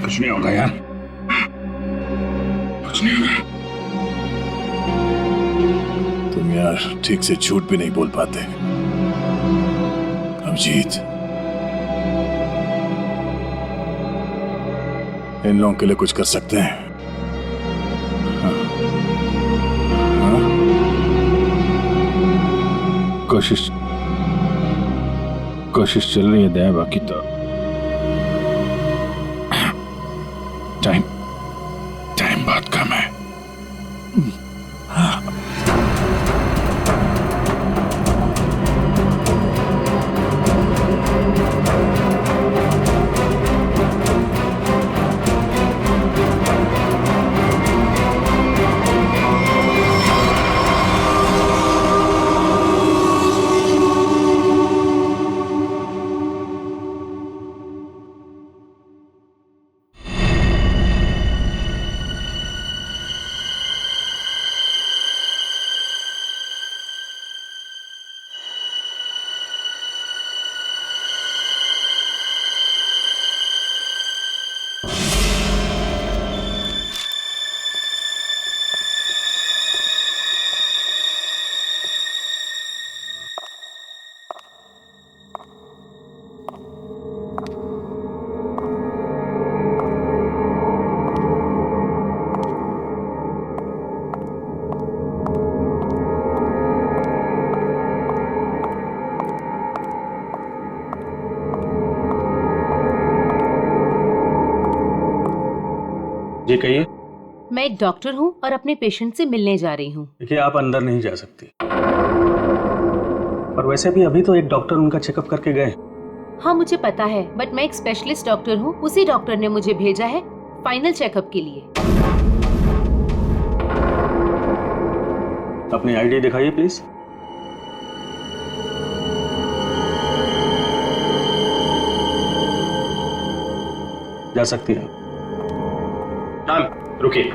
कुछ नहीं होगा यार, कुछ नहीं होगा। तुम यार ठीक से झूठ भी नहीं बोल पाते। अभिजीत, इन लोगों के लिए कुछ कर सकते हैं? हाँ? हाँ? कोशिश चल रही है दया, बाकी तो टाइम बहुत कम है। जी कहिए। मैं एक डॉक्टर हूँ और अपने पेशेंट से मिलने जा रही हूँ। देखिए, आप अंदर नहीं जा सकती, और वैसे भी अभी तो एक डॉक्टर उनका चेकअप करके गए। हाँ मुझे पता है, बट मैं एक स्पेशलिस्ट डॉक्टर हूँ। उसी डॉक्टर ने मुझे भेजा है फाइनल चेकअप के लिए। अपनी आईडी दिखाइए प्लीज। जा सकती है। मैम रुकिए,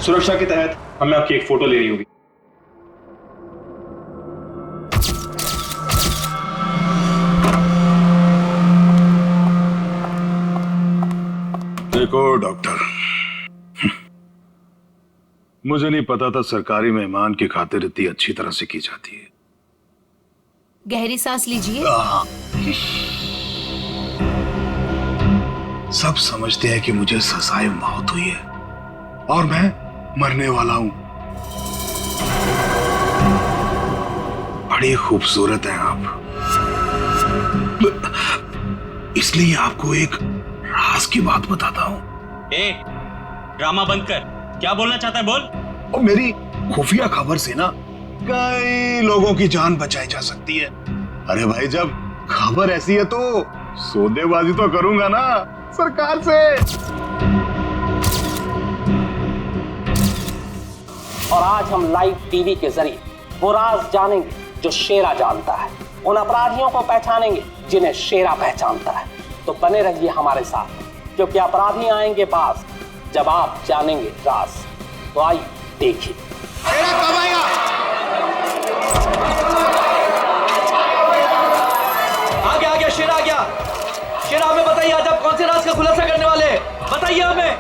सुरक्षा के तहत हमें आपकी एक फोटो लेनी होगी। देखो डॉक्टर, मुझे नहीं पता था सरकारी मेहमान की खातिर इतनी अच्छी तरह से की जाती है। गहरी सांस लीजिए। सब समझते हैं कि मुझे सजाए मौत हुई है और मैं मरने वाला हूं। बड़ी खूबसूरत हैं आप, इसलिए आपको एक राज की बात बताता हूं। ए, ड्रामा बंद कर। क्या बोलना चाहता है बोल। और मेरी खुफिया खबर से ना कई लोगों की जान बचाई जा सकती है। अरे भाई, जब खबर ऐसी है तो सौदेबाजी तो करूंगा ना सरकार से। और आज हम लाइव टीवी के जरिए वो राज जानेंगे जो शेरा जानता है, उन अपराधियों को पहचानेंगे जिन्हें शेरा पहचानता है। तो बने रहिए हमारे साथ, क्योंकि अपराधी आएंगे बाज जब आप जानेंगे राज। तो आइए देखिए। शेरा कब आएगा? आ गया शेरा आ गया। शेरा हमें बताइए, आज आप कौन से राज का खुलासा करने वाले हैं? बताइए हमें।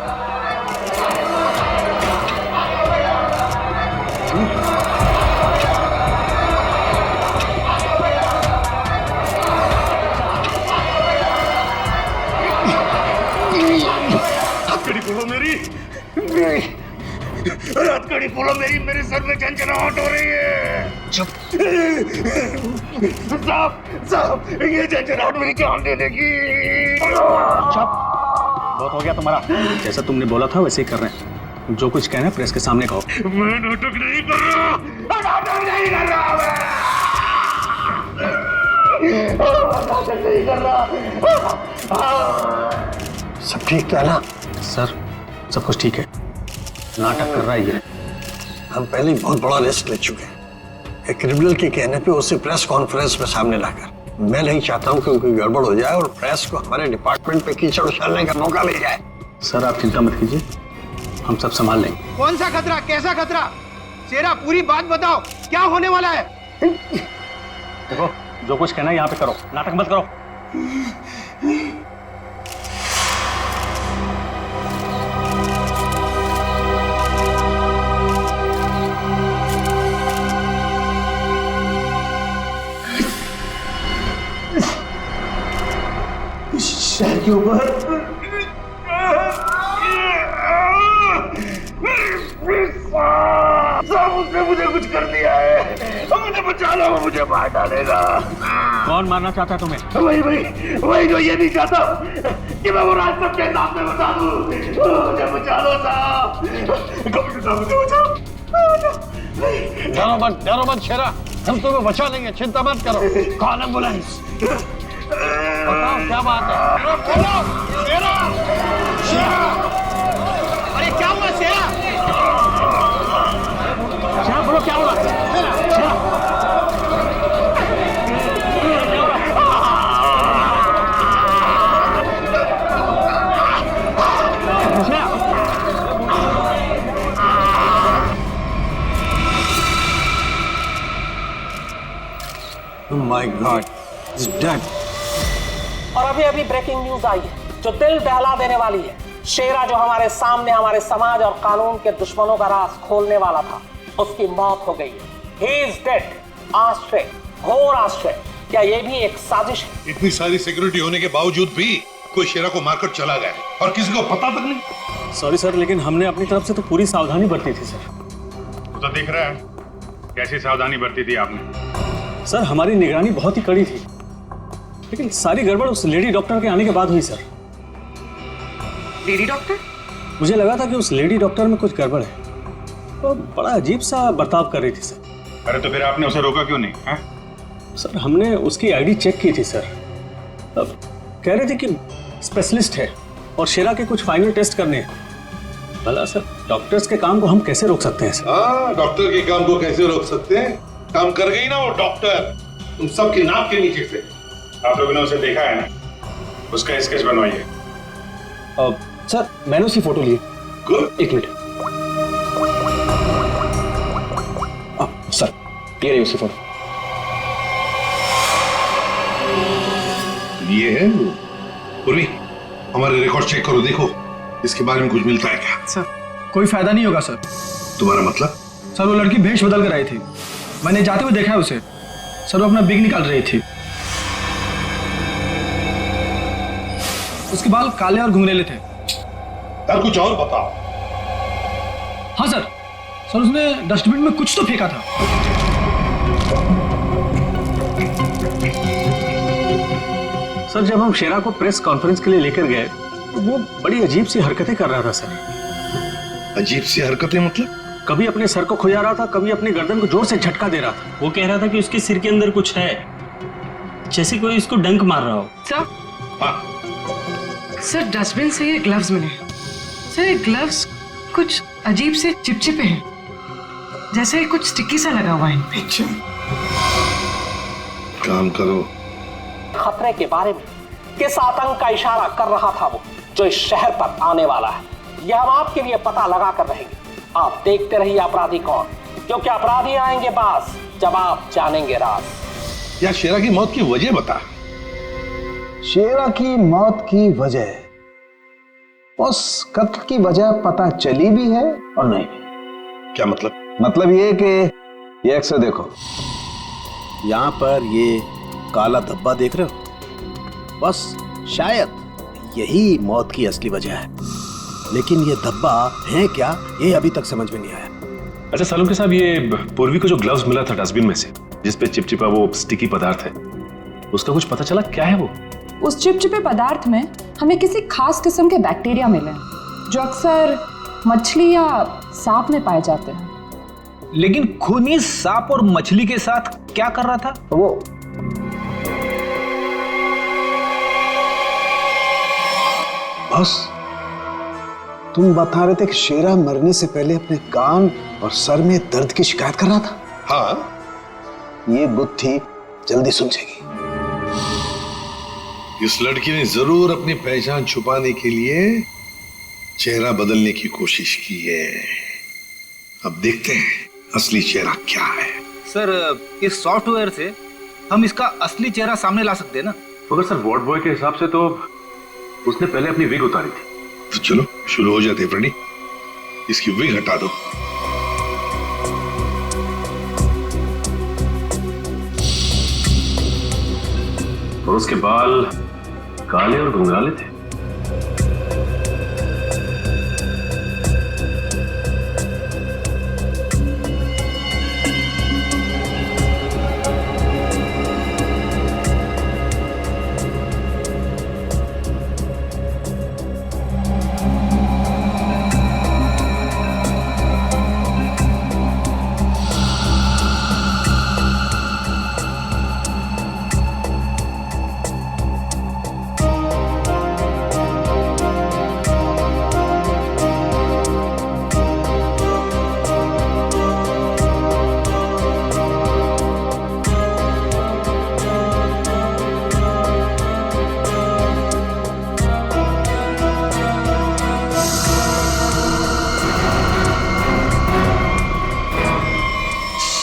हथकड़ी खोलो मेरी, हथकड़ी खोलो मेरी, मेरे सर में झंझनाहट हो रही है। चुप साहब, ये झंझनाहट मेरी जान दे देगी। चुप, बहुत हो गया तुम्हारा। जैसा तुमने बोला था वैसे ही कर रहे हैं। जो कुछ कहना है प्रेस के सामने कहो। मैं नाटक नहीं कर रहा, नाटक नहीं कर रहा, नाटक नहीं कर रहा। सब ठीक था ना? सर, सब कुछ ठीक है। नाटक कर रहा है ये। हम पहले ही बहुत बड़ा रिस्क ले चुके हैं। एक क्रिमिनल के कहने पे उसे प्रेस कॉन्फ्रेंस में सामने लाकर, मैं नहीं चाहता हूं कि उनकी गड़बड़ हो जाए और प्रेस को हमारे डिपार्टमेंट पे कीचड़ उछालने का मौका मिल जाए। सर आप चिंता मत कीजिए, हम सब संभाल लेंगे। कौन सा खतरा, कैसा खतरा? शेरा पूरी बात बताओ, क्या होने वाला है? देखो, जो कुछ कहना है यहाँ पे करो, नाटक मत करो। के ऊपर। उसने मुझे कुछ कर दिया है, मुझे बचा लो, वो मुझे मार डालेगा। कौन मारना चाहता है तुम्हें? वही जो ये नहीं चाहता कि मैं वो राज सबके सामने बता दूं। मुझे बचा लो साहब, मुझे बचाओ। डरो मत शेरा, हम तुम्हें बचा लेंगे, चिंता मत करो। कौन एम्बुलेंस? बताओ क्या बात है? अरे क्या हुआ शेरा? शेरा बोलो क्या हुआ? शेरा Oh my God, he's dead. और अभी अभी ब्रेकिंग न्यूज आई है जो दिल दहला देने वाली है। शेरा जो हमारे सामने हमारे समाज और कानून के दुश्मनों का राज खोलने वाला था, उसकी मौत हो गई है। He is dead. आश्चर्य, घोर आश्चर्य। क्या ये भी एक साजिश है? इतनी सारी सिक्योरिटी होने के बावजूद भी कोई शेरा को मारकर चला गया और किसी को पता तक नहीं। सॉरी सर, लेकिन हमने अपनी तरफ से तो पूरी सावधानी बरती थी सर। तो दिख रहा है कैसी सावधानी बरती थी आपने। सर हमारी निगरानी बहुत ही कड़ी थी, लेकिन सारी गड़बड़ उस लेडी डॉक्टर के आने के बाद हुई सर। Lady doctor? मुझे लगा था कि उस लेडी डॉक्टर में कुछ गड़बड़ है, तो बड़ा अजीब सा बर्ताव कर रही थी सर। अरे तो फिर आपने उसे रोका क्यों नहीं है? सर हमने उसकी आईडी चेक की थी सर। अब कह रहे थे कि स्पेशलिस्ट है और शेरा के कुछ फाइनल टेस्ट करने हैं। भला सर डॉक्टर्स के काम को हम कैसे रोक सकते हैं सर? हाँ, डॉक्टर के काम को कैसे रोक सकते हैं? काम कर गई ना वो डॉक्टर, तुम सबकी नाक के नीचे से। आप लोगों ने उसे देखा है ना, उसका स्केच बनवाइए। सर मैंने उसकी फोटो ली। गुड। एक मिनट सर, ये रही उसकी फोटो। ये है वो। पूर्वी, हमारे रिकॉर्ड चेक करो, देखो इसके बारे में कुछ मिलता है क्या? सर कोई फायदा नहीं होगा सर। तुम्हारा मतलब? सर वो लड़की भेष बदल कर आई थी, मैंने जाते हुए देखा है उसे। सर वो अपना बिग निकाल रही थी, उसके बाल काले और घुंघरेले थे। यार कुछ और बताओ। हाँ सर, सर उसने डस्टबिन में कुछ तो फेंका था। सर जब हम शेरा को प्रेस कॉन्फ्रेंस के लिए लेकर गए तो वो बड़ी अजीब सी हरकतें कर रहा था सर। अजीब सी हरकतें मतलब? कभी अपने सर को खुजा रहा था, कभी अपनी गर्दन को जोर से झटका दे रहा था। वो कह रहा था कि उसके सिर के अंदर कुछ है, जैसे कोई इसको डंक मार रहा हो। सर, हाँ। सर डस्टबिन से ये ग्लव्स मिले। सर ये ग्लव्स कुछ अजीब से चिपचिपे हैं, जैसे कुछ स्टिकी सा लगा हुआ है इन पे। काम करो। खतरे के बारे में किस आतंक का इशारा कर रहा था वो जो इस शहर पर आने वाला है, यह हम आपके लिए पता लगा कर रहेंगे। आप देखते रहिए अपराधी कौन, क्योंकि अपराधी आएंगे पास जब आप जानेंगे राज। यार शेरा की मौत की वजह बता। शेरा की मौत की वजह, उस कत्ल की वजह पता चली भी है और नहीं भी। क्या मतलब? मतलब ये कि ये अक्सर देखो, यहां पर ये काला धब्बा देख रहे हो, बस शायद यही मौत की असली वजह है, लेकिन ये धब्बा है क्या ये अभी तक समझ में नहीं आया। अच्छा सालुंके साहब, ये पूर्वी को जो ग्लव्स मिला था डस्टबिन में से, जिसपे चिपचिपा वो स्टिकी पदार्थ है, उसका कुछ पता चला क्या है वो? उस चिपचिपे पदार्थ में हमें किसी खास किस्म के बैक्टीरिया मिले जो अक्सर मछली या सांप में पाए जाते हैं। लेकिन खूनी सांप और मछली के साथ क्या कर रहा था वो? बस तुम बता रहे थे कि शेरा मरने से पहले अपने कान और सर में दर्द की शिकायत कर रहा था। हाँ, ये बुद्धि जल्दी सुलझेगी। इस लड़की ने जरूर अपनी पहचान छुपाने के लिए चेहरा बदलने की कोशिश की है। अब देखते हैं असली चेहरा क्या है। सर इस सॉफ्टवेयर से हम इसका असली चेहरा सामने ला सकते हैं ना? मगर सर वार्ड बॉय के हिसाब से तो उसने पहले अपनी विग उतारी थी। तो चलो शुरू हो जाते हैं फ्रेंडी, इसकी विग हटा दो। और उसके बाल काले और घुंघराले थे।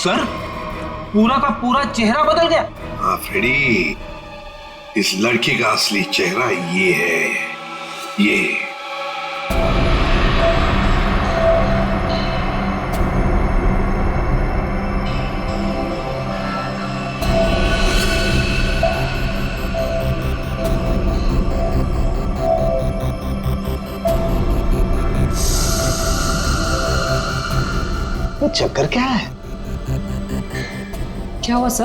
सर पूरा का पूरा चेहरा बदल गया। हाँ फ्रेडी, इस लड़की का असली चेहरा ये है, ये। वो चक्कर क्या है? क्या हुआ सर?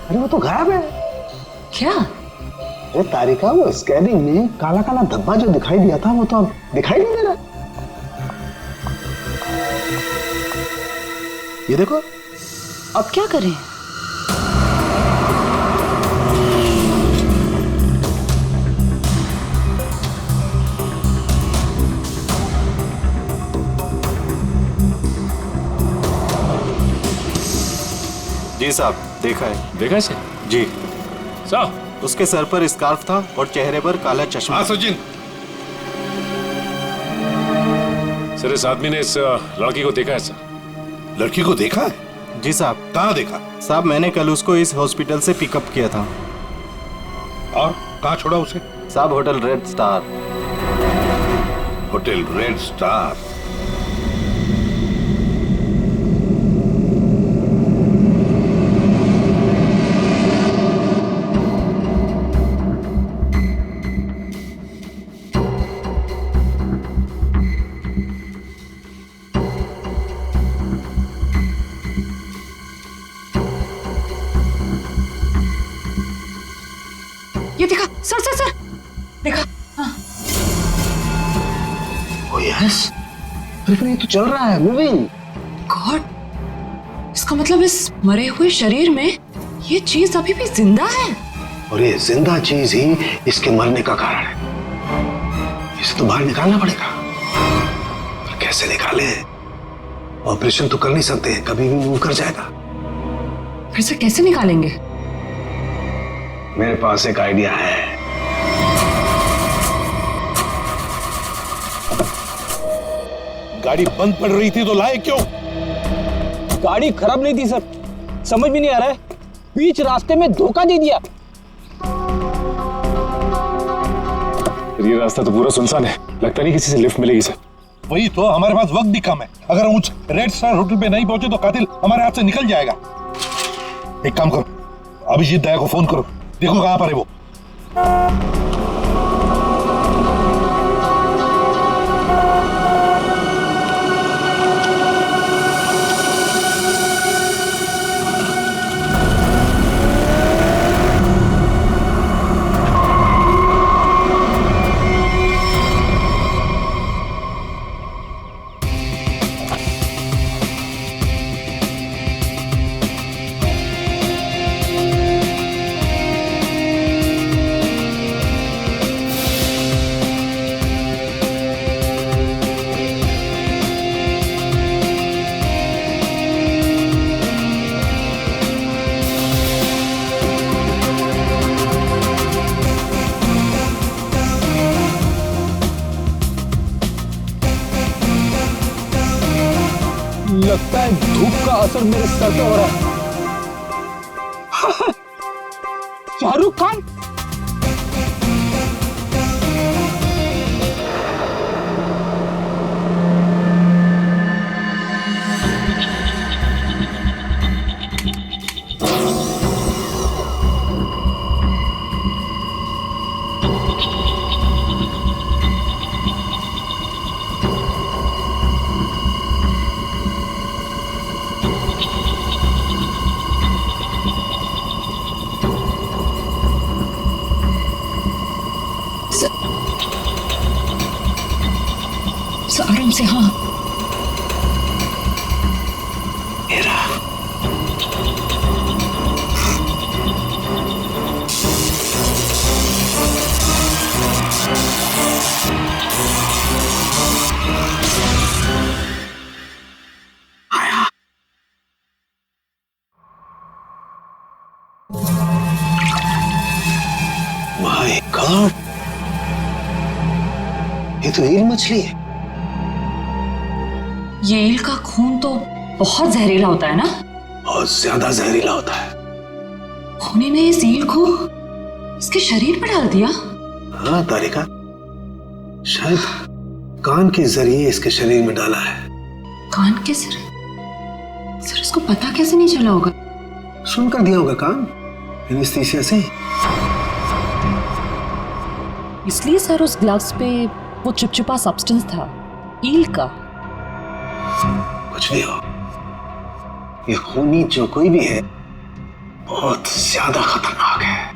अरे वो तो गायब है। क्या? अरे तारिका, वो स्कैनिंग में काला काला धब्बा जो दिखाई दिया था वो तो अब दिखाई नहीं दे रहा। ये देखो। अब क्या करें? जी साहब, देखा है। देखा है सर? जी साहब, उसके सर पर स्कार्फ था और चेहरे पर काला चश्मा। हाँ सचिन। सर इस आदमी ने इस लड़की को देखा है सर। लड़की को देखा है? जी साहब। कहाँ देखा? साहब मैंने कल उसको इस हॉस्पिटल से पिकअप किया था। और कहाँ छोड़ा उसे? साहब hotel red star. Hotel red star? ये देखा सर, सर सर देखा। हाँ। ओ यस, अरे ये तो चल रहा है, मूविंग। गॉड, इसका मतलब इस मरे हुए शरीर में ये चीज अभी भी जिंदा है। और ये जिंदा चीज ही इसके मरने का कारण है। इसे तो बाहर निकालना पड़ेगा। पर कैसे निकाले? ऑपरेशन तो कर नहीं सकते, कभी भी मूव कर जाएगा। फिर से कैसे निकालेंगे? मेरे पास एक आइडिया है। गाड़ी बंद पड़ रही थी तो लाए क्यों? गाड़ी खराब नहीं थी सर, समझ में नहीं आ रहा है, बीच रास्ते में धोखा दे दिया। ये रास्ता तो पूरा सुनसान है, लगता नहीं किसी से लिफ्ट मिलेगी सर। वही तो, हमारे पास वक्त भी कम है। अगर हम उस रेड स्टार होटल पे नहीं पहुंचे तो कातिल हमारे हाथ से निकल जाएगा। एक काम करो, अभिजीत दया को फोन करो, देखो कहां पर है वो। लगता है धूप का असर मेरे सर पे हो रहा है। शाहरुख खान। आराम से। हाँ माय गॉड, ये तो ईल मछली है। ये ईल का खून तो बहुत जहरीला होता है ना? बहुत ज्यादा जहरीला होता है। खूनी ने इस ईल को इसके शरीर पर डाल दिया। हाँ तारिका, शायद कान के जरिए इसके शरीर में डाला है। कान के सर इसको पता कैसे नहीं चला होगा? सुनकर दिया होगा कान, एनेस्थीसिया से। इसलिए सर उस ग्लव्स पे वो चिपचिपा सब्सटेंस था, ईल का। कुछ भी हो, ये खूनी जो कोई भी है बहुत ज्यादा खतरनाक है।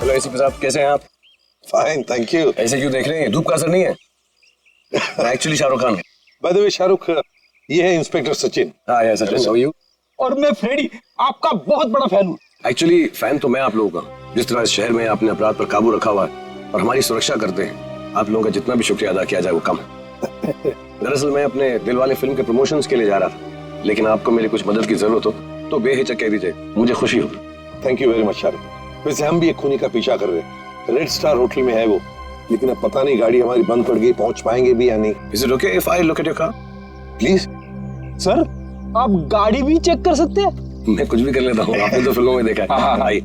एसीपी साहब कैसे हैं आप? Fine, thank you. ऐसे क्यों देख रहे हैं? धूप का असर नहीं है? मैं actually Shahrukh Khan. By the way Shahrukh, ये है इंस्पेक्टर सचिन। हाँ यार सचिन, हाउ आर यू? और मैं फ्रेडी, आपका बहुत बड़ा फैन हूँ। एक्चुअली फैन तो मैं आप लोगों का। जिस तरह इस शहर में आपने अपराध पर काबू रखा हुआ है और हमारी सुरक्षा करते हैं, आप लोगों का जितना भी शुक्रिया अदा किया जाए वो कम है। दरअसल मैं अपने दिलवाले फिल्म के प्रमोशंस के लिए जा रहा था, लेकिन आपको मेरी कुछ मदद की जरूरत हो तो बेहिचक कह दीजिए, मुझे खुशी हो। Thank you very much Shahrukh. वैसे हम भी एक खूनी का पीछा कर रहे हैं, रेड स्टार होटल में है वो, लेकिन अब पता नहीं गाड़ी हमारी बंद पड़ गई, पहुंच पाएंगे भी या नहीं। Is it okay if I look at your car? Please. Sir आप गाड़ी भी चेक कर सकते हैं? मैं कुछ भी कर लेता हूँ, आपने तो फिल्मों में देखा है। हाँ। आइए।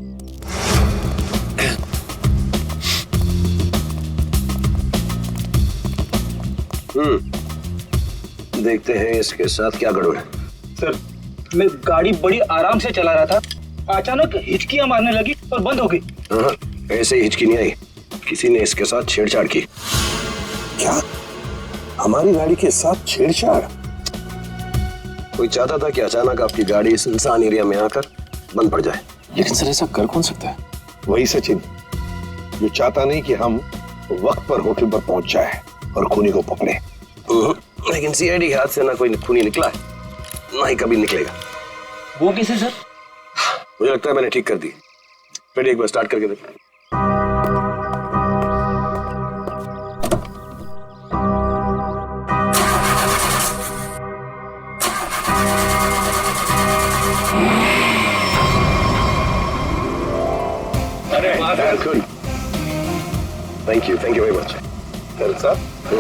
देखते हैं इसके साथ क्या गड़बड़ है। सर मैं गाड़ी बड़ी आराम से चला रहा था, अचानक हिचकियां मारने लगी और बंद हो गई। हाँ, ऐसे ही हिचकी नहीं आई, किसी ने इसके साथ छेड़छाड़ की। क्या? हमारी गाड़ी के साथ छेड़छाड़? कोई चाहता था कि अचानक आपकी गाड़ी सुनसान एरिया में आकर बंद पड़ जाए। लेकिन सर ऐसा कर कौन सकता है? वही सचिन, जो चाहता नहीं कि हम वक्त पर होटल पर पहुंच जाए और खूनी को पकड़े। लेकिन सीआईडी के हाथ से ना कोई खूनी निकला है, ना ही कभी निकलेगा। वो कैसे सर? मुझे लगता है मैंने ठीक कर दी। फिर एक बार स्टार्ट करके देख। Thank you very much sir.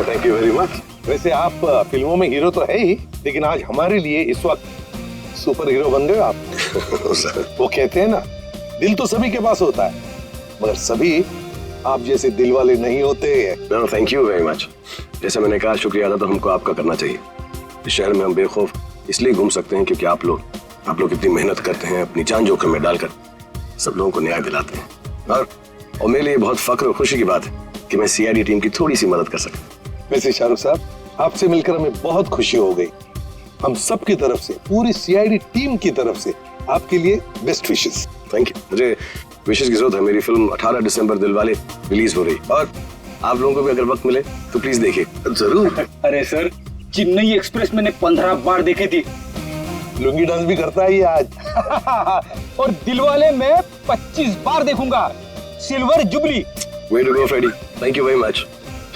Thank you very much. वैसे आप फिल्मों में हीरो तो है ही, लेकिन आज हमारे लिए इस वक्त सुपर हीरो बन गए आप। वो कहते हैं ना, दिल तो सभी के पास होता है, मगर सभी आप जैसे दिल वाले नहीं होते। Thank you very much. जैसे मैंने कहा, शुक्रिया अदा तो हमको आपका करना चाहिए। इस शहर में हम बेखौफ इसलिए घूम सकते हैं क्योंकि आप लोग इतनी मेहनत करते हैं, अपनी जान जोखिम में डालकर सब लोगों को न्याय दिलाते हैं। और मेरे लिए बहुत फख्र और खुशी की बात है कि मैं सीआईडी टीम की थोड़ी सी मदद कर सकता। वैसे शाहरुख साहब, आपसे मिलकर हमें बहुत खुशी हो गई। हम सब की तरफ से, पूरी सीआईडी टीम की तरफ से आपके लिए बेस्ट विशेस। Thank you. मुझे विशेस की जरूरत है। मेरी फिल्म 18 दिसंबर दिलवाले रिलीज हो रही, और आप लोगों को भी अगर वक्त मिले तो प्लीज देखिए। जरूर। अरे सर, चेन्नई एक्सप्रेस मैंने 15 बार देखी थी। लुंगी डांस भी करता है ये आज। और दिलवाले मैं 25 बार देखूंगा। Silver jubilee. Way to go Freddie. Thank you very much.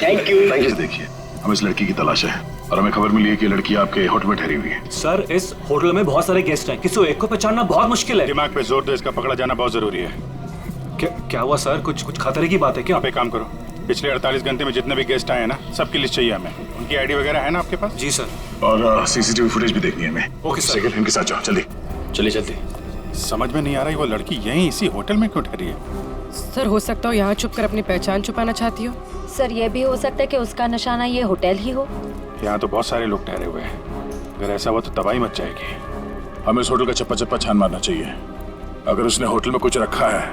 Thank you. देखिए, हम इस लड़की की तलाश है और हमें खबर मिली है कि लड़की आपके होटल में ठहरी हुई है। सर, इस होटल में बहुत सारे गेस्ट हैं, किसी एक को पहचानना बहुत मुश्किल है। दिमाग पे जोर दो, इसका पकड़ा जाना बहुत जरूरी है। क्या हुआ सर? कुछ खतरे की बात है क्या? आप एक काम करो, पिछले 48 घंटे में जितने भी गेस्ट आए हैं ना, सबकी लिस्ट चाहिए हमें। उनकी आईडी वगैरह है ना आपके पास? जी सर। और सीसीटीवी फुटेज भी देखनी है हमें। Okay sir. इनके साथ जाओ, जल्दी। चलिए। समझ में नहीं आ रही वो लड़की यहीं इसी होटल में क्यों ठहरी है? सर हो सकता हो यहाँ छुप कर अपनी पहचान छुपाना चाहती हो। सर ये भी हो सकता है कि उसका निशाना ये होटल ही हो। यहाँ तो बहुत सारे लोग ठहरे हुए हैं, अगर ऐसा हुआ तो तबाही मच जाएगी। हमें इस होटल का चप्पा चप्पा छान मारना चाहिए। अगर उसने होटल में कुछ रखा है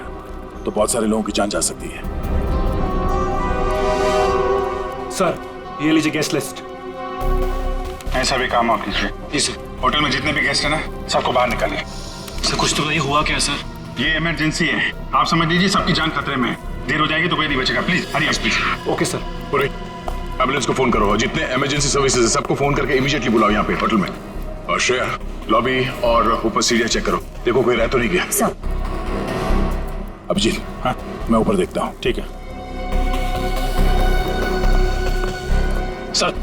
तो बहुत सारे लोगों की जान जा सकती है। सर, ये लीजिए गेस्ट लिस्ट। ऐसा भी काम आप कीजिए। जी सर। होटल में जितने भी गेस्ट हैं ना, सबको बाहर निकालिए। सर कुछ तो नहीं हुआ क्या सर? ये इमरजेंसी है, आप समझ लीजिए सबकी जान खतरे में है। देर हो जाएगी तो कोई नहीं बचेगा। Please hurry up please. Okay sir. पूरे एम्बुलेंस को फोन करो और जितने इमरजेंसी सर्विसेज है सबको फोन करके इमीडिएटली बुलाओ यहाँ पे होटल में। और श्रेया, लॉबी और ऊपर सीढ़ियाँ चेक करो, देखो कोई रह तो नहीं गया। सर। अभिजीत, हाँ मैं ऊपर देखता हूँ। ठीक है। सर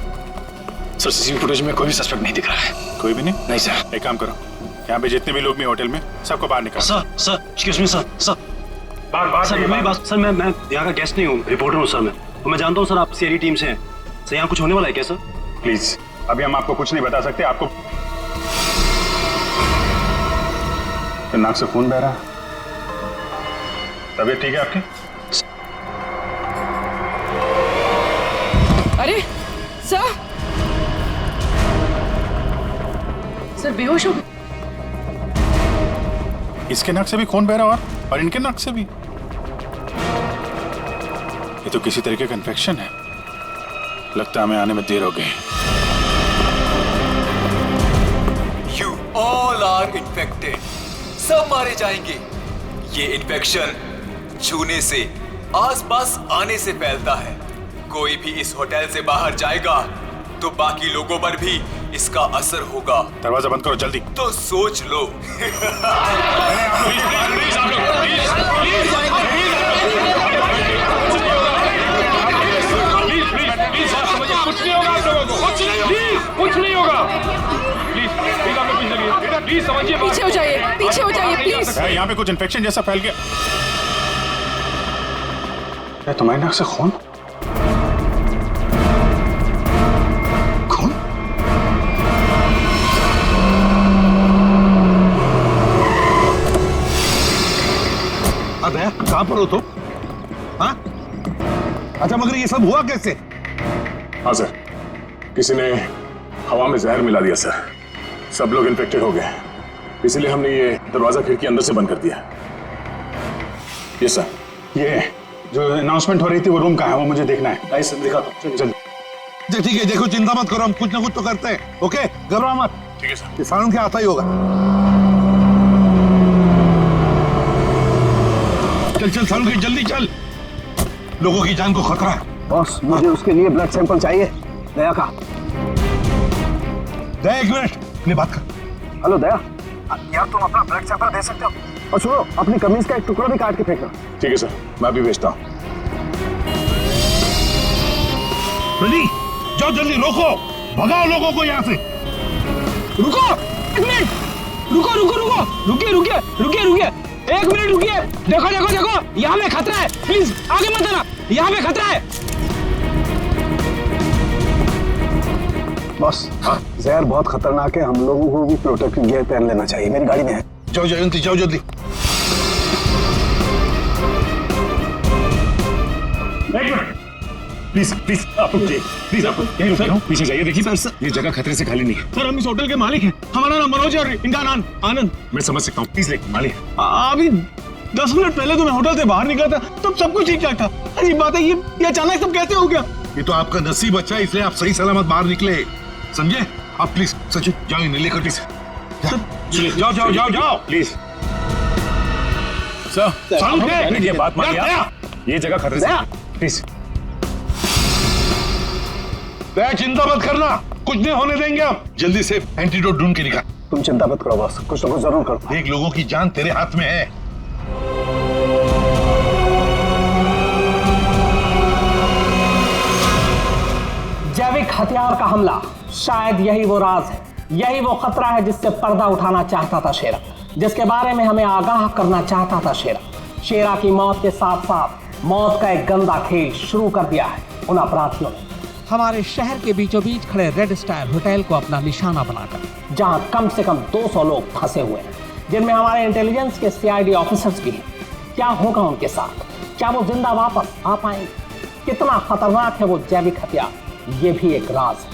सीसीटीवी फुटेज में कोई भी सस्पेक्ट नहीं दिख रहा है। कोई भी नहीं? नहीं सर। एक काम करो, यहाँ पे जितने भी लोग भी होटल में सबको बाहर निकालो। सर एक्सक्यूज मी सर बार सर मेरी बात। सर मैं यहाँ का गेस्ट नहीं हूँ, रिपोर्टर हूँ सर। मैं जानता हूँ सर आप सीआईडी टीम से हैं। सर यहाँ कुछ होने वाला है क्या सर? प्लीज अभी हम आपको कुछ नहीं बता सकते। आपको तो नाक से खून बह रहा है। तबीयत ठीक है आपकी? अरे सर बेहोश हो गए। इसके नाक से भी खून बह रहा और इनके नाक से भी। ये तो किसी तरीके का इन्फेक्शन है। लगता है हमें आने में देर हो गई। You all are infected. सब मारे जाएंगे। ये इन्फेक्शन छूने से, आसपास आने से फैलता है। कोई भी इस होटल से बाहर जाएगा तो बाकी लोगों पर भी इसका असर होगा। दरवाजा बंद करो जल्दी। तो सोच लो। कुछ नहीं होगा आप लोगों को, कुछ नहीं होगा। प्लीज आप लोग पीछे लगिए। बेटा प्लीज समझिए। पीछे हो जाइए प्लीज। यहाँ पे कुछ इन्फेक्शन जैसा फैल गया। तुम्हारी नाक से खून? कहां पर हो तुम? हाँ? अच्छा मगर ये सब हुआ कैसे? हाँ सर, किसी ने हवा में जहर मिला दिया सर। सब लोग इन्फेक्टेड हो गए, इसलिए हमने ये दरवाजा खिड़की अंदर से बंद कर दिया। ये सर, ये जो अनाउंसमेंट हो रही थी वो रूम कहाँ है वो मुझे देखना है। आई सर दिखा दो जल्दी। ठीक है देखो चिंता मत करो, हम कुछ ना कुछ तो करते हैं। ओके घबराओ मत। ठीक है सर। किसानों के आता ही होगा। चल सालू की जल्दी चल, लोगों की जान को खतरा है। बॉस मुझे उसके लिए ब्लड सैंपल चाहिए। दया का। दया एक मिनट, अपनी बात कर। हेलो दया, यार तुम अपना ब्लड सैंपल दे सकते हो? और सुनो अपनी कमीज का एक टुकड़ा भी काट के फेंकना। ठीक है सर, मैं अभी भेजता हूँ। रेडी जाओ जल्दी, रोको भगाओ लोगों को यहाँ से। रुको एक मिनट, रुकिए एक मिनट रुकिए। देखो यहाँ पे खतरा है, प्लीज आगे मत आना, यहाँ पे खतरा है। बॉस जहर बहुत खतरनाक है, हम लोगों को भी प्रोटेक्टिव गियर पहन लेना चाहिए। मेरी गाड़ी में है। जाओ जयंती जाओ जल्दी। प्लीज आप प्लीज आप यहीं रुकिए, पीछे जाइए। देखिए सर ये जगह खतरे से खाली नहीं है। सर हम इस होटल के मालिक हैं। हमारा नाम मनोज है और इनका नाम आनंद। मैं समझ सकता हूँ, प्लीज लेकिन मालिक अभी 10 मिनट पहले तो मैं होटल से बाहर निकला था, तब सब कुछ ठीक ठाक था। अजीब बात है, ये अचानक सब कैसे हो गया? ये तो आपका नसीब अच्छा है, इसलिए आप सही सलामत बाहर निकले, समझे? आप प्लीज सचिन जाओ नीले कटी से। जाओ प्लीज। सर ये बात मानिए आप, ये जगह खतरे से प्लीज। दया चिंता मत करना, कुछ नहीं होने देंगे हम। जल्दी से एंटीडोट ढूंढ के निकाल। तुम चिंता मत करो बॉस, कुछ ना कुछ जरूर करो। देख लोगों की जान तेरे हाथ में है। जैविक हथियार का हमला, शायद यही वो राज है, यही वो खतरा है जिससे पर्दा उठाना चाहता था शेरा, जिसके बारे में हमें आगाह करना चाहता था शेरा। शेरा की मौत के साथ साथ मौत का एक गंदा खेल शुरू कर दिया है उन अपराधियों ने। हमारे शहर के बीचों बीच खड़े रेड स्टार होटल को अपना निशाना बनाकर, जहां कम से कम 200 लोग फंसे हुए हैं, जिनमें हमारे इंटेलिजेंस के सीआईडी ऑफिसर्स भी हैं। क्या होगा उनके साथ? क्या वो जिंदा वापस आ पाएंगे? कितना खतरनाक है वो जैविक हथियार, ये भी एक राज है।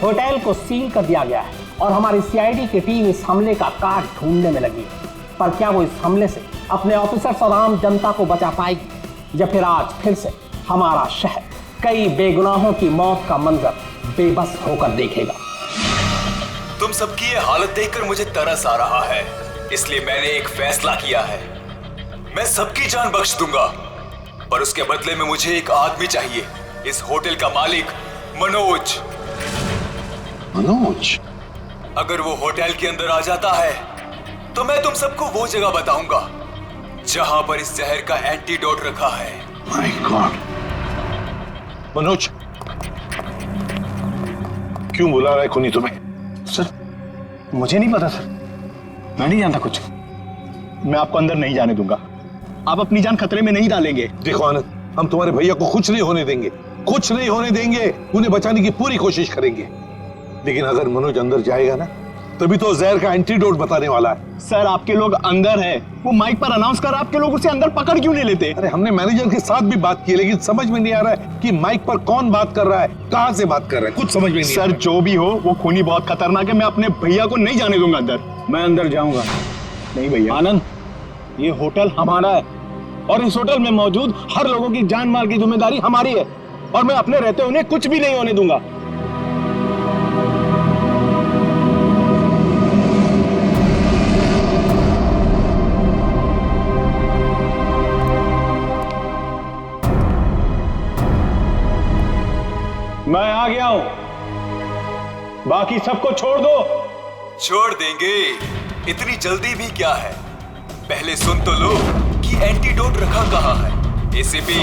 होटल को सील कर दिया गया है और हमारी सीआईडी की टीम इस हमले का काट ढूंढने में लगी है। पर क्या वो इस हमले से अपने ऑफिसर्स और आम जनता को बचा पाएगी, या फिर आज फिर से हमारा शहर कई बेगुनाहों की मौत का मंजर बेबस होकर देखेगा? तुम सबकी ये हालत देखकर मुझे तरस आ रहा है, इसलिए मैंने एक फैसला किया है। मैं सबकी जान बख्श दूंगा, पर उसके बदले में मुझे एक आदमी चाहिए। इस होटल का मालिक मनोज। मनोज? अगर वो होटल के अंदर आ जाता है तो मैं तुम सबको वो जगह बताऊंगा जहां पर इस जहर का एंटीडोट रखा है। My God. मनोज क्यों बुला रहा है खूनी तुम्हें? सर मुझे नहीं पता सर, मैं नहीं जानता कुछ। मैं आपको अंदर नहीं जाने दूंगा, आप अपनी जान खतरे में नहीं डालेंगे। देखो आनंद, हम तुम्हारे भैया को कुछ नहीं होने देंगे, कुछ नहीं होने देंगे। उन्हें बचाने की पूरी कोशिश करेंगे, लेकिन अगर मनोज अंदर जाएगा ना, तभी तो जहर का एंटीडोट बताने वाला है। सर आपके लोग अंदर हैं, वो माइक पर अनाउंस कर, आपके लोग उसे अंदर पकड़ क्यों नहीं लेते? अरे हमने मैनेजर के साथ भी बात की, लेकिन समझ में नहीं आ रहा है कि माइक पर कौन बात कर रहा है, कहां से बात कर रहा है, कुछ समझ में नहीं। सर जो भी हो, वो खूनी बहुत खतरनाक है, मैं अपने भैया को नहीं जाने दूंगा अंदर। मैं अंदर जाऊंगा। नहीं भैया। आनंद, ये होटल हमारा है और इस होटल में मौजूद हर लोगों की जान माल की जिम्मेदारी हमारी है, और मैं अपने रहते उन्हें कुछ भी नहीं होने दूंगा। मैं आ गया हूं, बाकी सबको छोड़ दो। छोड़ देंगे, इतनी जल्दी भी क्या है? पहले सुन तो लो कि एंटीडोट रखा कहाँ है। एसीपी,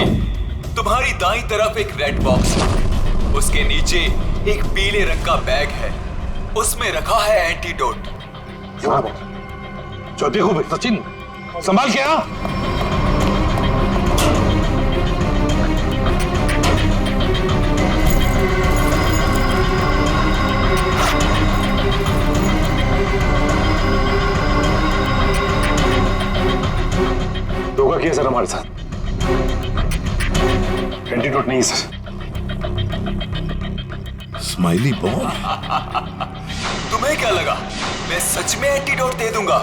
तुम्हारी दाईं तरफ एक रेड बॉक्स है, उसके नीचे एक पीले रंग का बैग है, उसमें रखा है एंटीडोट। जो देखो भाई सचिन, संभाल के आ। धोखा किया सर हमारे साथ, एंटीडोट नहीं सर। Smiley bomb? तुम्हें क्या लगा मैं सच में एंटीडोट दे दूंगा?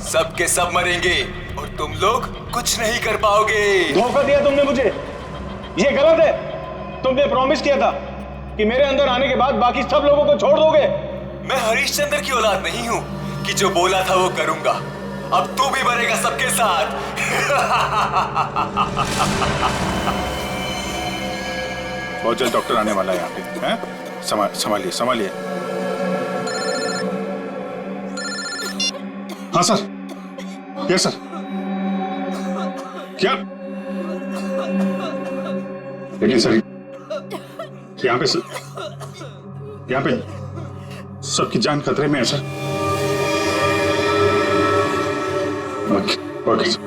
सब के सब मरेंगे और तुम लोग कुछ नहीं कर पाओगे। धोखा दिया तुमने मुझे, ये गलत है। तुमने प्रॉमिस किया था कि मेरे अंदर आने के बाद बाकी सब लोगों को छोड़ दोगे। मैं हरिश्चंद्र की औलाद नहीं हूँ कि जो बोला था वो करूंगा। अब तू भी मरेगा सबके साथ। बहुत जल्द डॉक्टर आने वाला है यहाँ पे, हैं? संभालिए संभालिए। हाँ सर, यस सर। क्या? लेकिन सर यहाँ पे सबकी जान खतरे में है सर। Okay sir.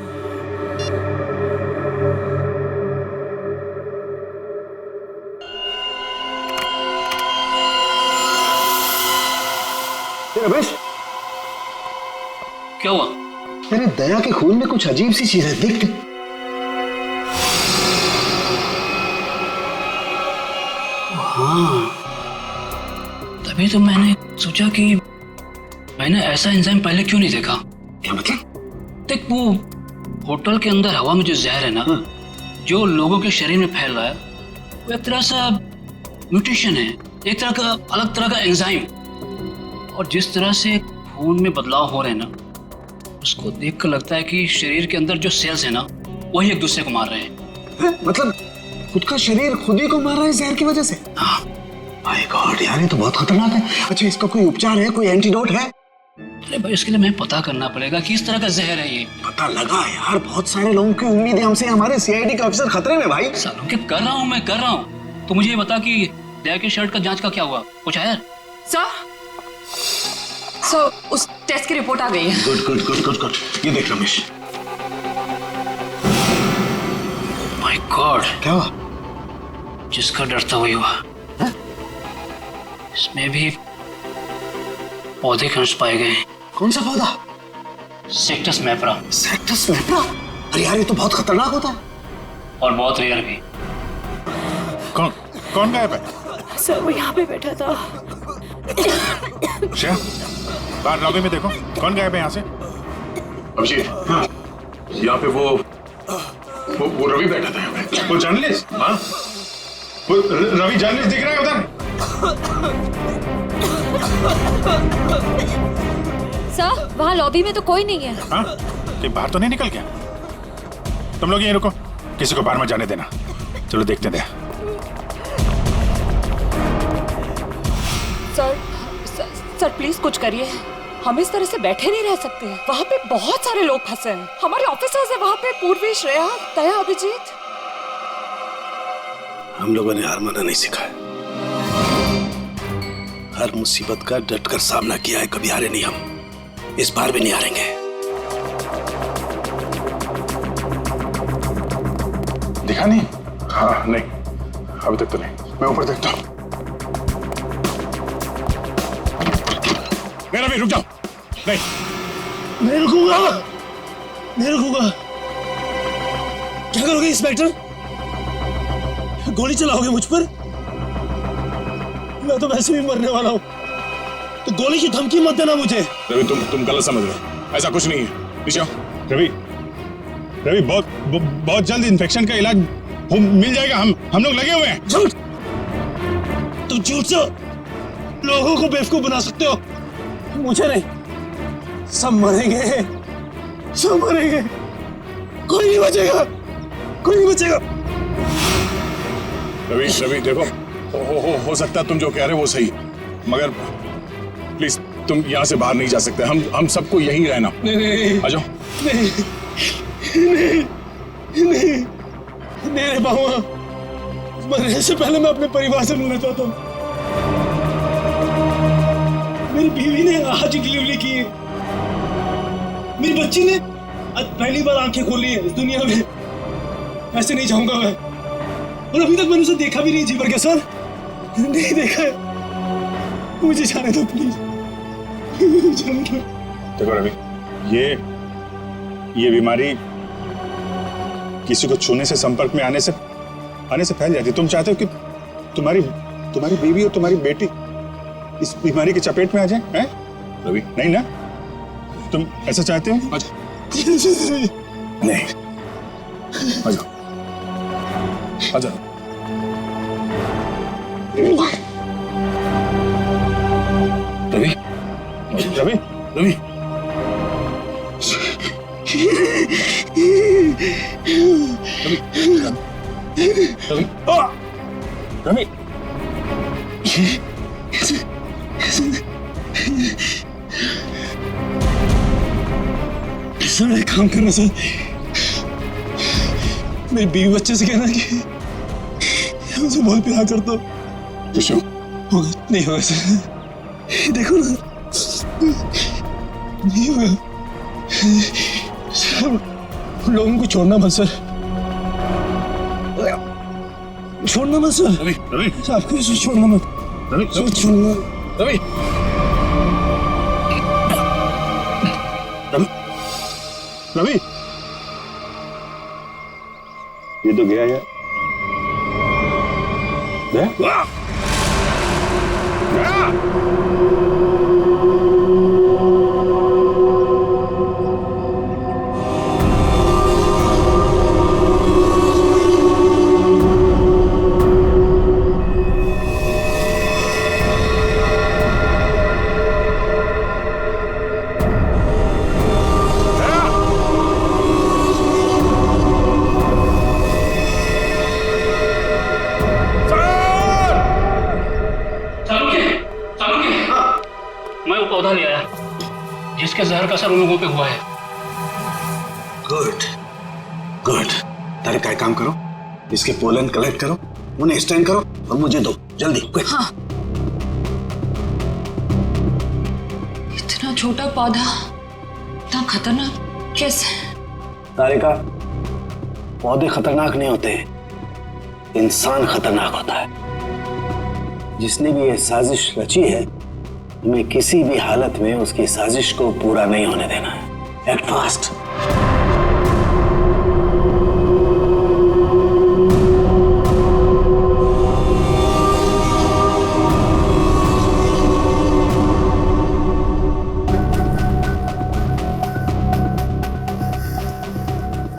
रमेश, क्या हुआ? मेरे दया के खून में कुछ अजीब सी चीज है, देख। हाँ, तभी तो मैंने सोचा कि मैंने ऐसा एंजाइम पहले क्यों नहीं देखा। क्या मतलब? देख, वो होटल के अंदर हवा में जो जहर है ना, जो लोगों के शरीर में फैल रहा है, वो एक तरह सा म्यूटेशन है, एक तरह का अलग तरह का एंजाइम। और जिस तरह से खून में बदलाव हो रहे हैं ना, उसको देखकर लगता है कि शरीर के अंदर जो सेल्स है ना, वही एक दूसरे को मार रहे हैं। मतलब खुद का शरीर खुद ही को मार रहा है जहर की वजह से? हाँ। माय गॉड यार, ये तो बहुत खतरनाक है। अच्छा, इसका कोई उपचार है, कोई एंटीडोट है? अरे भाई, इसके लिए मैं पता करना पड़ेगा कि इस तरह का जहर है ये। पता लगा यार, बहुत सारे लोगों की उम्मीद है हमसे, हमारे सीआईडी का अफसर खतरे में भाई। सालों के कर रहा हूँ मैं, कर रहा हूँ। तो मुझे ये बता कि दया की शर्ट का जांच का क्या हुआ, कुछ आया? सर, उस टेस्ट की रिपोर्ट आ गई है। Good good good good good. ये देख रमेश। माय गॉड, क्या हुआ? जिसका डर था वही हुआ। इसमें भी पौधे के अंश पाए गए। कौन सा पौधा? सेक्टस मैप्रा। सेक्टस मैप्रा? अरे यार, ये तो बहुत खतरनाक होता है और बहुत रेयर भी। कौन गायब है? सर, वो यहाँ पे बैठा था। श्रेया, बाहर लॉबी में देखो, कौन गायब है यहाँ से? अभिषेक, हाँ, यहाँ पे वो रवि बैठा था यहाँ पे। वो जर्नलिस्ट? हाँ, वो रवि जर्नलिस्ट दिख रहा है उधर। सर, वहाँ लॉबी में तो कोई नहीं है। हाँ, कि बाहर तो नहीं निकल गया? तुम लोग यहीं रुको, किसी को बाहर मत जाने देना। चलो देखते हैं। सर प्लीज कुछ करिए, हम इस तरह से बैठे नहीं रह सकते हैं। वहाँ पे बहुत सारे लोग फंसे हैं, हमारे ऑफिसर्स हैं वहाँ पे, पूर्वी, श्रेया, दया, अभिजीत। हम लोगों ने हार माना नहीं सीखा है, हर मुसीबत का डटकर सामना किया है, कभी हारे नहीं हम, इस बार भी नहीं हारेंगे। दिखा नहीं? हाँ नहीं, अभी तक तो नहीं। मैं ऊपर देखता हूँ। मेरा भी रुक जाओ। नहीं, नहीं रुकूंगा, नहीं रुकूंगा। क्या करोगे इंस्पेक्टर? गोली चलाओगे मुझ पर? मैं तो वैसे भी मरने वाला हूं, तो गोली की धमकी मत देना मुझे। रवि तुम गलत समझ रहे हो, ऐसा कुछ नहीं है। नीचे आओ। रवि बहुत जल्द इन्फेक्शन का इलाज मिल जाएगा। हम लोग लगे हुए हैं। झूठ! तुम झूठ से लोगों को बेवकूफ बना सकते हो, मुझे नहीं। सब मरेंगे, सब मरेंगे, कोई नहीं बचेगा, कोई नहीं बचेगा। रवि देखो, हो सकता है तुम जो कह रहे हो वो सही, मगर प्लीज तुम यहाँ से बाहर नहीं जा सकते। हम सबको यहीं रहना। नहीं, आ जाओ। नहीं रे बाबा, मरने से पहले मैं अपने परिवार से मिलना चाहता हूँ। मेरी बीवी ने आज डिलीवरी की है, मेरी बच्ची ने आज पहली बार आंखें खोली है इस दुनिया में। ऐसे नहीं जाऊंगा मैं, और अभी तक मैंने उसे देखा भी नहीं जी भर के। सर नहीं देखा है, मुझे जाने दो प्लीज, जाने दो। देखो रवि, ये बीमारी किसी को छूने से, संपर्क में आने से फैल जाती है। तुम चाहते हो कि तुम्हारी बीवी और तुम्हारी बेटी इस बीमारी की चपेट में आ जाए? हैं? रवि नहीं ना, तुम ऐसा चाहते हो? नहीं, आ जाओ, आ जाओ। रवि रवि रवि रवि सर एक काम करना सर, मेरी बीवी बच्चे से कहना कि मुझे बहुत प्यार करता हूँ। होगा नहीं होगा सर, देखो ना नहीं होगा सर। लोगों को छोड़ना मत सर, छोड़ना मत सर। रवि आपको छोड़ना मत, छोड़ना रवि। रवि ये तो गया यार, गया? पौधा ले आया जिसके जहर का असर उन लोगों पे हुआ है। Good good. तारे का काम करो, इसके पोलन कलेक्ट करो, उन्हें स्टैंड करो और मुझे दो जल्दी। हाँ। इतना छोटा पौधा इतना खतरनाक कैसे? तारिका, पौधे खतरनाक नहीं होते, इंसान खतरनाक होता है। जिसने भी ये साजिश रची है, हमें किसी भी हालत में उसकी साजिश को पूरा नहीं होने देना है। Act fast.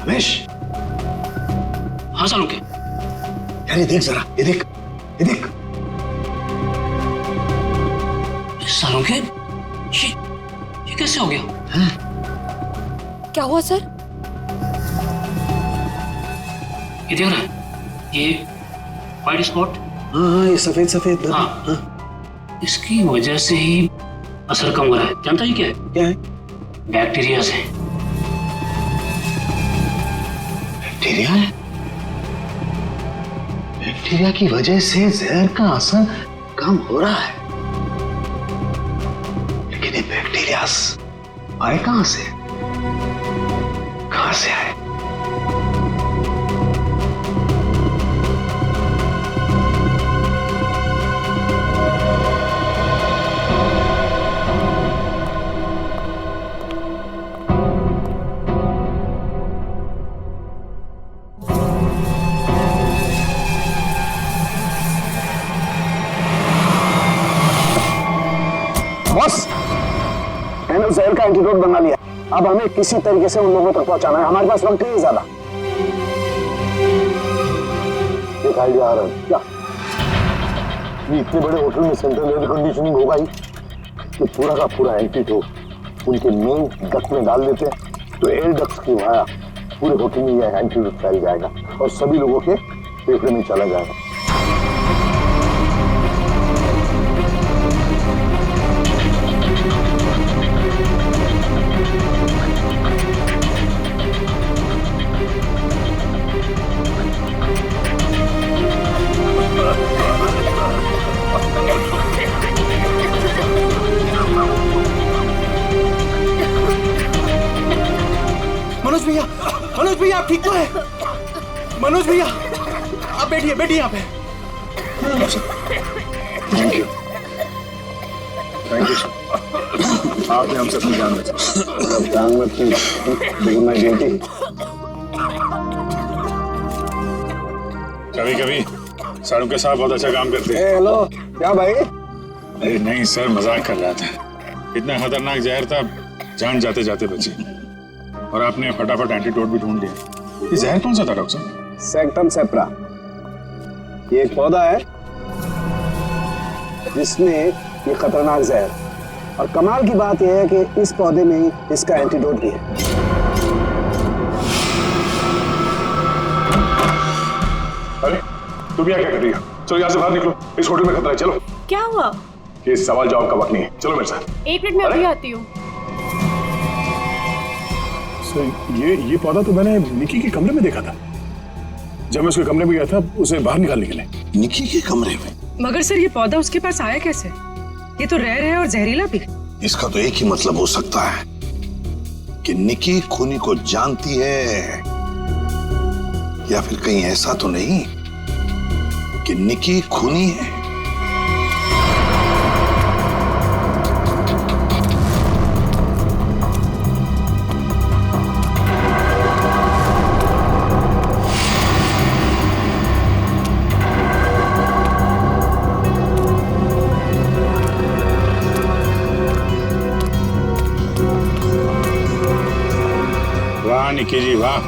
रमेश। हाँ सालुके। यार ये देख जरा, ये देख, ये देख। सालुके, ये कैसे हो गया? क्या हुआ सर? ये देख रहा है, ये वाइट स्पॉट। हाँ ये सफेद सफेद। हाँ, इसकी वजह से ही असर कम हो रहा है। जानता है क्या है? क्या है? बैक्टीरिया से। बैक्टीरिया है? बैक्टीरिया की वजह से जहर का असर कम हो रहा है। बॉस आए कहां से? कहां से आए? बॉस, मैंने उस जहर का एंटीडोट बना लिया। अब हमें किसी तरीके से उन लोगों तक पहुंचाना है। हमारे पास वक्त नहीं है ज्यादा। एक आइडिया आ रहा है। क्या? ये इतने बड़े होटल में सेंट्रल एयर कंडीशनिंग होगा ही कि पूरा का पूरा एंटीडोट उनके मेन डक्ट में डाल देते हैं, तो एयर डक्ट की वाया पूरे होटल में यह एंटीडोट फैल जाएगा और सभी लोगों के फेफड़े में चला जाएगा। मनोज भैया आप ठीक तो है? मनोज भैया आप बैठिए बैठिए यहाँ पे। Thank you, thank you sir. आपने हम सबकी जान बचाई। जान मत की, लेकिन मैं ड्यूटी। कभी कभी सारू के साथ बहुत अच्छा काम करते हैं। हेलो, क्या भाई? अरे नहीं सर, मजाक कर रहा था। इतना खतरनाक जहर था, जान जाते जाते बची। और आपने फटाफट एंटीडोट भी ढूंढ लिया। ये जहर कौन सा था डॉक्टर साहब? सेक्टम सेप्रा। ये एक पौधा है जिसमें ये खतरनाक जहर, और कमाल की बात यह है कि इस पौधे में ही इसका एंटीडोट भी है। अरे तुम यहाँ क्या कर रही हो? चलो यहाँ से बाहर निकलो, इस होटल में खतरा है। चलो। क्या हुआ? ये सवाल जवाब का वक्त नहीं है, चलो मेरे साथ। 1 मिनट में अभी आती हूँ। ये पौधा तो मैंने निकी के कमरे में देखा था। जब मैं उसके कमरे में गया था उसे बाहर निकालने के लिए। निकी के कमरे में? मगर सर ये पौधा उसके पास आया कैसे? ये तो रेयर है और जहरीला भी। इसका तो एक ही मतलब हो सकता है कि निकी खूनी को जानती है, या फिर कहीं ऐसा तो नहीं कि निकी खूनी है। निकी जी वाह,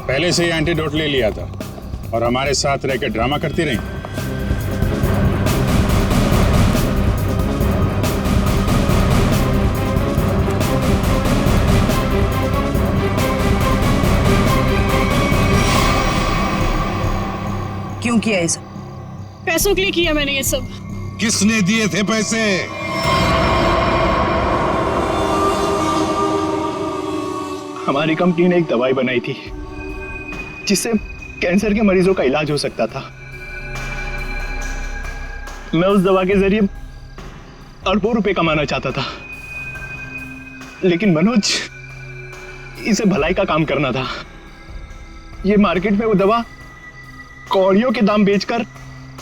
पहले से ही एंटीडोट ले लिया था और हमारे साथ रहकर ड्रामा करती रही। क्यों किया ये सब? पैसों के लिए किया मैंने ये सब। किसने दिए थे पैसे? हमारी कंपनी ने एक दवाई बनाई थी जिससे कैंसर के मरीजों का इलाज हो सकता था। मैं उस दवा के जरिए अरबों रुपए कमाना चाहता था, लेकिन मनोज इसे भलाई का काम करना था। ये मार्केट में वो दवा कौड़ियों के दाम बेचकर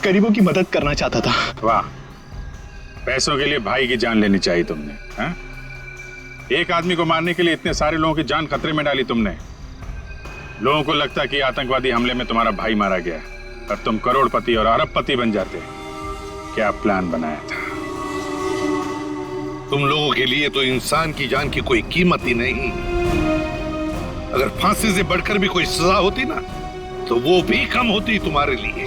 गरीबों की मदद करना चाहता था। वाह, पैसों के लिए भाई की जान लेनी चाहिए तुमने, हाँ? एक आदमी को मारने के लिए इतने सारे लोगों की जान खतरे में डाली तुमने। लोगों को लगता कि आतंकवादी हमले में तुम्हारा भाई मारा गया और तुम करोड़पति और अरबपति बन जाते। क्या प्लान बनाया था? तुम लोगों के लिए तो इंसान की जान की कोई कीमत ही नहीं। अगर फांसी से बढ़कर भी कोई सजा होती ना, तो वो भी कम होती तुम्हारे लिए।